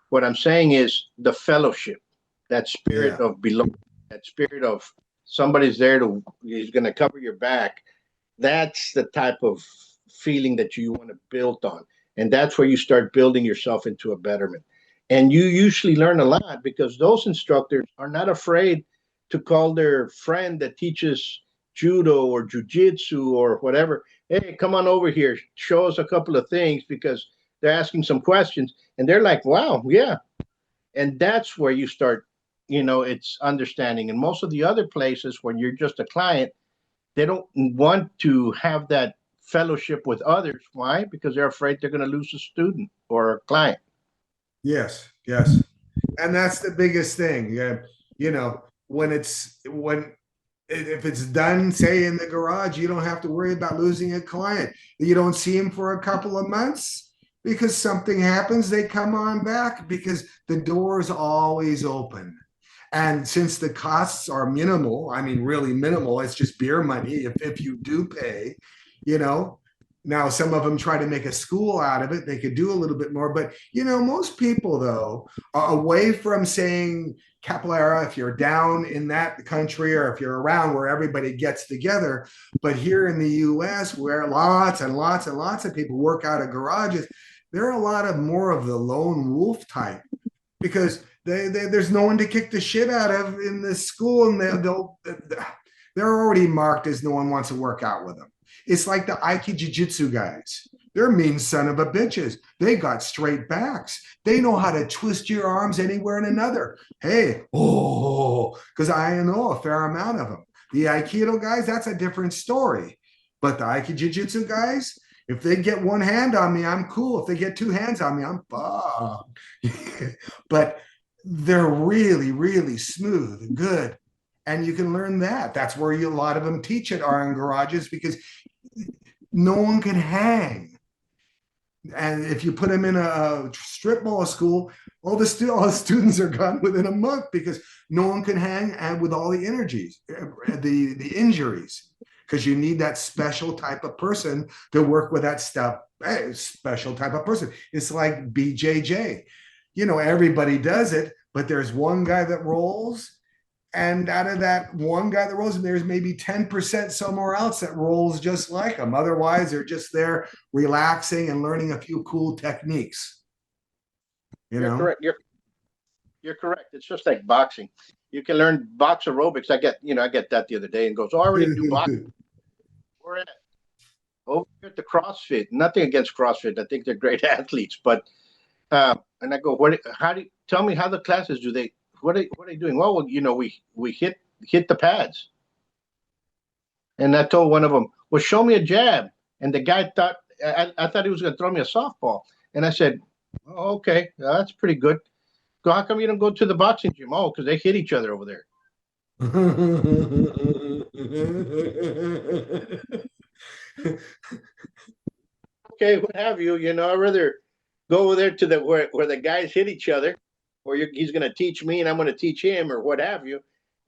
What I'm saying is the fellowship, that spirit of belonging, that spirit of somebody's there is going to cover your back. That's the type of feeling that you want to build on. And that's where you start building yourself into a betterment. And you usually learn a lot because those instructors are not afraid to call their friend that teaches judo or jujitsu or whatever, hey, come on over here, show us a couple of things, because they're asking some questions. And they're like, wow, yeah. And that's where you start, it's understanding. And most of the other places, when you're just a client, they don't want to have that fellowship with others. Why? Because they're afraid they're going to lose a student or a client. Yes. And that's the biggest thing. If it's done, say in the garage, you don't have to worry about losing a client. You don't see him for a couple of months because something happens, they come on back because the door is always open. And since the costs are minimal, I mean, really minimal, it's just beer money if you do pay, Now, some of them try to make a school out of it. They could do a little bit more. But, most people, though, are away from saying capoeira if you're down in that country or if you're around where everybody gets together. But here in the U.S., where lots and lots and lots of people work out of garages, there are a lot of more of the lone wolf type because there's no one to kick the shit out of in the school. And they're already marked as no one wants to work out with them. It's like the Aiki Jiu-Jitsu guys. They're mean son of a bitches. They got straight backs. They know how to twist your arms anywhere and another. Hey, because I know a fair amount of them. The Aikido guys, that's a different story. But the Aiki Jiu-Jitsu guys, if they get one hand on me, I'm cool. If they get two hands on me, I'm fucked. But they're really, really smooth and good. And you can learn that. That's where a lot of them teach it, are in garages, because no one can hang. And if you put them in a strip mall school, all the students are gone within a month because no one can hang and with all the energies, the injuries. because you need that special type of person to work with that stuff. Special type of person. It's like BJJ. Everybody does it, but there's one guy that rolls. And out of that one guy that rolls, there's maybe 10% somewhere else that rolls just like him. Otherwise, they're just there relaxing and learning a few cool techniques. You're correct. You're correct. It's just like boxing. You can learn box aerobics. I get that the other day and goes, oh, I already do boxing. We're at over at the CrossFit. Nothing against CrossFit. I think they're great athletes, but and I go, tell me how the classes do they? What are they doing? Well, we hit the pads. And I told one of them, well, show me a jab. And the guy thought, I thought he was going to throw me a softball. And I said, oh, okay, that's pretty good. Go, how come you don't go to the boxing gym? Oh, because they hit each other over there. Okay, what have you? I'd rather go over there to where the guys hit each other, or he's going to teach me and I'm going to teach him, or what have you,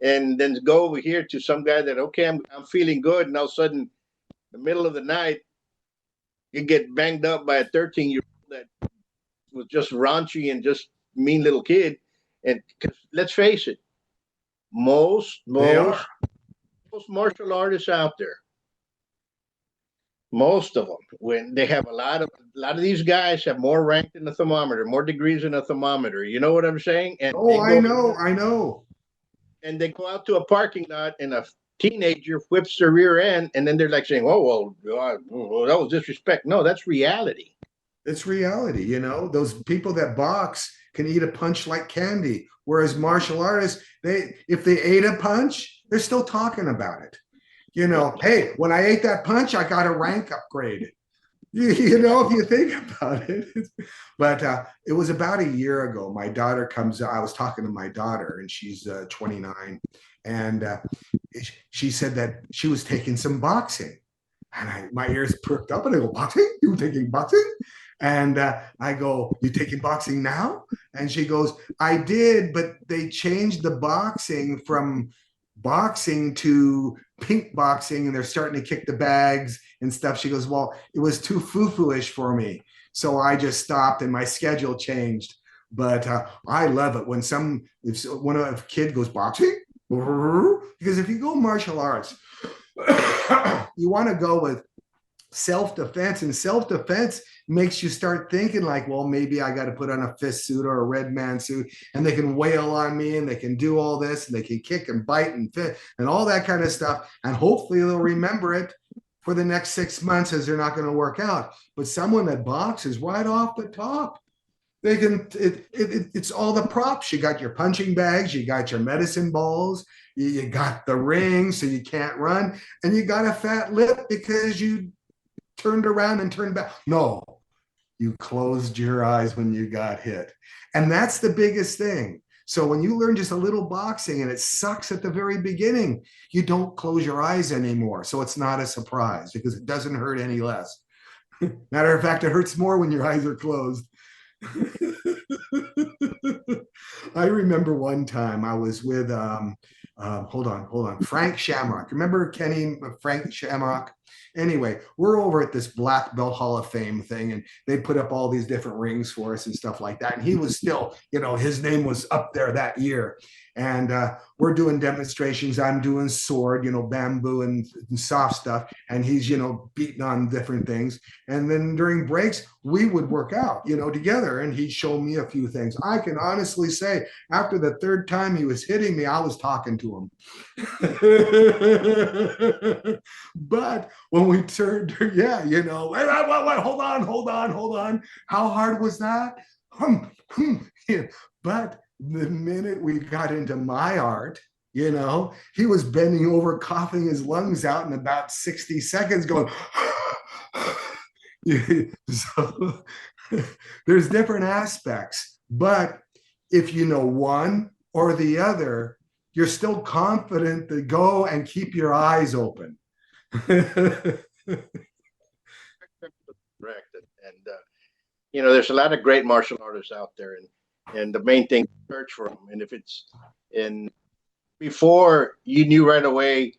and then go over here to some guy that, okay, I'm feeling good, and all of a sudden, in the middle of the night, you get banged up by a 13-year-old that was just raunchy and just mean little kid. And let's face it, most martial artists out there, most of them, when they have a lot of these guys have more rank than the thermometer, more degrees than a thermometer. You know what I'm saying? And I know. And they go out to a parking lot and a teenager whips their rear end, and then they're like saying, oh, well, that was disrespect. No, that's reality. It's reality. Those people that box can eat a punch like candy, whereas martial artists, if they ate a punch, they're still talking about it. Hey, when I ate that punch, I got a rank upgrade. If you think about it. But it was about a year ago. My daughter I was talking to my daughter, and she's 29. And she said that she was taking some boxing. And my ears perked up, and I go, boxing? You taking boxing? And I go, you taking boxing now? And she goes, I did, but they changed the boxing from boxing to pink boxing, and they're starting to kick the bags and stuff. She goes, well, it was too foo-foo-ish for me. So I just stopped and my schedule changed. But I love it when a kid goes boxing, because if you go martial arts, you want to go with self-defense, and self-defense makes you start thinking like, well, maybe I got to put on a fist suit or a red man suit, and they can wail on me, and they can do all this, and they can kick and bite and fit and all that kind of stuff. And hopefully they'll remember it for the next 6 months, as they're not going to work out. But someone that boxes right off the top, they can, it's all the props. You got your punching bags, you got your medicine balls, you got the ring so you can't run, and you got a fat lip because you turned around and turned back. No, you closed your eyes when you got hit. And that's the biggest thing. So when you learn just a little boxing and it sucks at the very beginning, you don't close your eyes anymore. So it's not a surprise because it doesn't hurt any less. Matter of fact, it hurts more when your eyes are closed. I remember one time I was with, hold on, Frank Shamrock. Remember Frank Shamrock? Anyway, we're over at this Black Belt Hall of Fame thing, and they put up all these different rings for us and stuff like that. And he was still, his name was up there that year. And we're doing demonstrations. I'm doing sword, bamboo and soft stuff. And he's, beating on different things. And then during breaks, we would work out, together. And he'd show me a few things. I can honestly say after the third time he was hitting me, I was talking to him. But when we turned, wait, hold on. How hard was that? But the minute we got into my art, he was bending over, coughing his lungs out in about 60 seconds going, so there's different aspects. But if you know one or the other, you're still confident to go and keep your eyes open. Correct. And, there's a lot of great martial artists out there. And the main thing, search for them. And if it's before you knew right away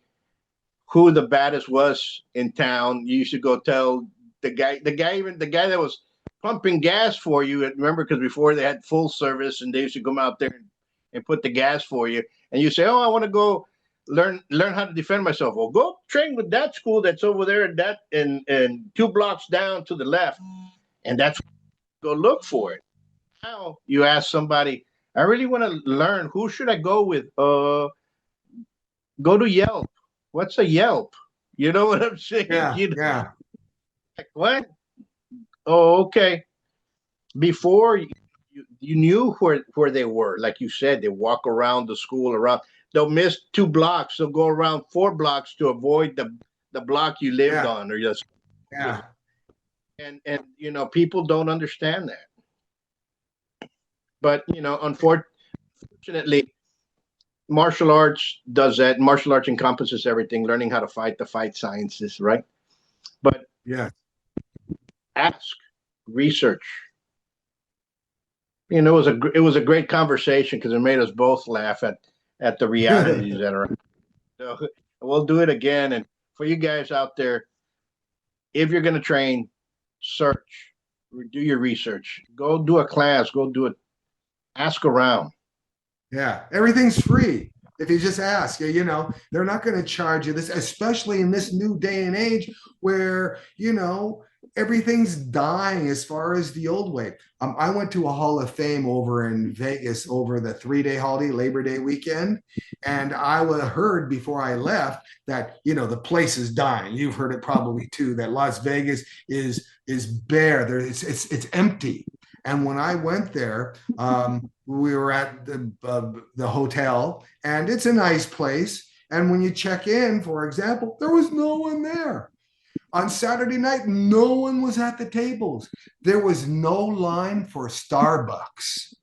who the baddest was in town. You used to go tell the guy that was pumping gas for you. Remember, because before they had full service, and they used to come out there and put the gas for you. And you say, "Oh, I want to go learn how to defend myself." Well, go train with that school that's over there and 2 blocks down to the left, and that's go look for it. Now you ask somebody, "I really want to learn. Who should I go with?" Go to Yelp. What's a Yelp? You know what I'm saying? Yeah, Like, what? Oh, okay. Before you knew where they were. Like you said, they walk around the school around. They'll miss 2 blocks. They'll go around 4 blocks to avoid the block you lived on, or just And people don't understand that. But unfortunately, martial arts does that. Martial arts encompasses everything, learning how to fight, the fight sciences, right? But ask, research. It was a great conversation because it made us both laugh at the realities that are. So we'll do it again. And for you guys out there, if you're going to train, search, do your research, go do a class, go do it, ask around. Yeah, everything's free. If you just ask, they're not going to charge you this, especially in this new day and age where, everything's dying as far as the old way. I went to a Hall of Fame over in Vegas over the 3-day holiday, Labor Day weekend. And I heard before I left that, the place is dying. You've heard it probably too, that Las Vegas is bare. It's empty. And when I went there, we were at the hotel, and it's a nice place. And when you check in, for example, there was no one there. On Saturday night, no one was at the tables. There was no line for Starbucks.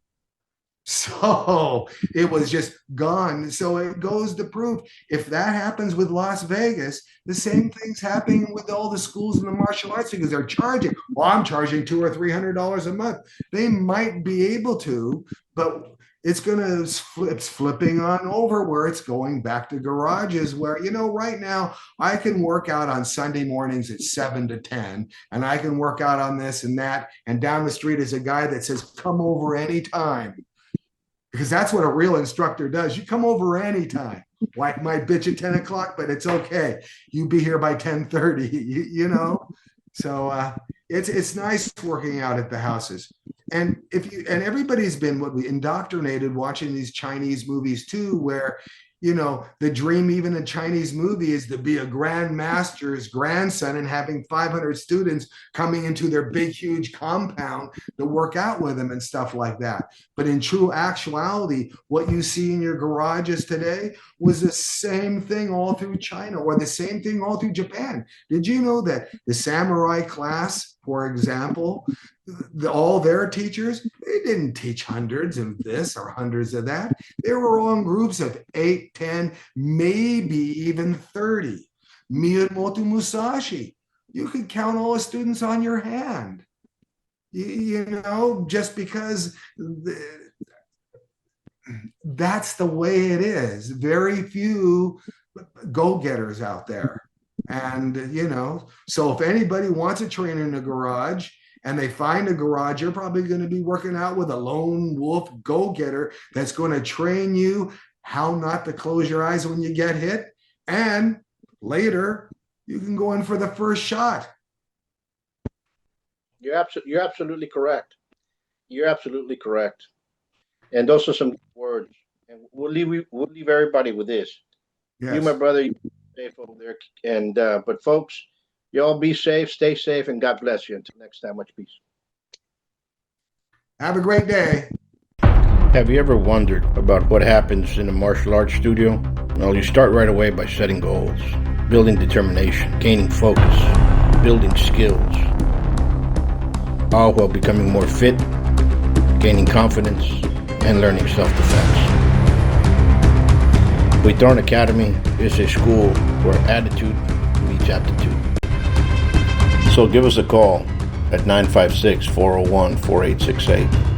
So it was just gone. So it goes to prove if that happens with Las Vegas, the same thing's happening with all the schools in the martial arts because they're charging. Well, I'm charging $200 or $300 a month. They might be able to, but it's flipping on over where it's going back to garages where, right now I can work out on Sunday mornings at 7 to 10 and I can work out on this and that. And down the street is a guy that says, come over anytime. Because that's what a real instructor does. You come over anytime. Like my bitch at 10 o'clock, but it's okay. You be here by 10:30, So it's nice working out at the houses. And everybody's been indoctrinated watching these Chinese movies too, where the dream even in Chinese movie is to be a grandmaster's grandson and having 500 students coming into their big, huge compound to work out with them and stuff like that. But in true actuality, what you see in your garages today was the same thing all through China or the same thing all through Japan. Did you know that the samurai class, for example, all their teachers, they didn't teach hundreds of this or hundreds of that. They were all in groups of 8, 10, maybe even 30. Miyamoto Musashi, you could count all the students on your hand. Just because that's the way it is. Very few go-getters out there. And, so if anybody wants to train in a garage, and they find a garage, you're probably going to be working out with a lone wolf go-getter that's going to train you how not to close your eyes when you get hit. And later, you can go in for the first shot. You're absolutely correct. You're absolutely correct. And those are some words. And we'll leave everybody with this. Yes. You, my brother, you safe over there. And but folks, y'all be safe, stay safe, and God bless you. Until next time, much peace. Have a great day. Have you ever wondered about what happens in a martial arts studio? Well, you start right away by setting goals, building determination, gaining focus, building skills, all while becoming more fit, gaining confidence, and learning self-defense. Buitron Academy is a school where attitude meets aptitude. So give us a call at 956-401-4868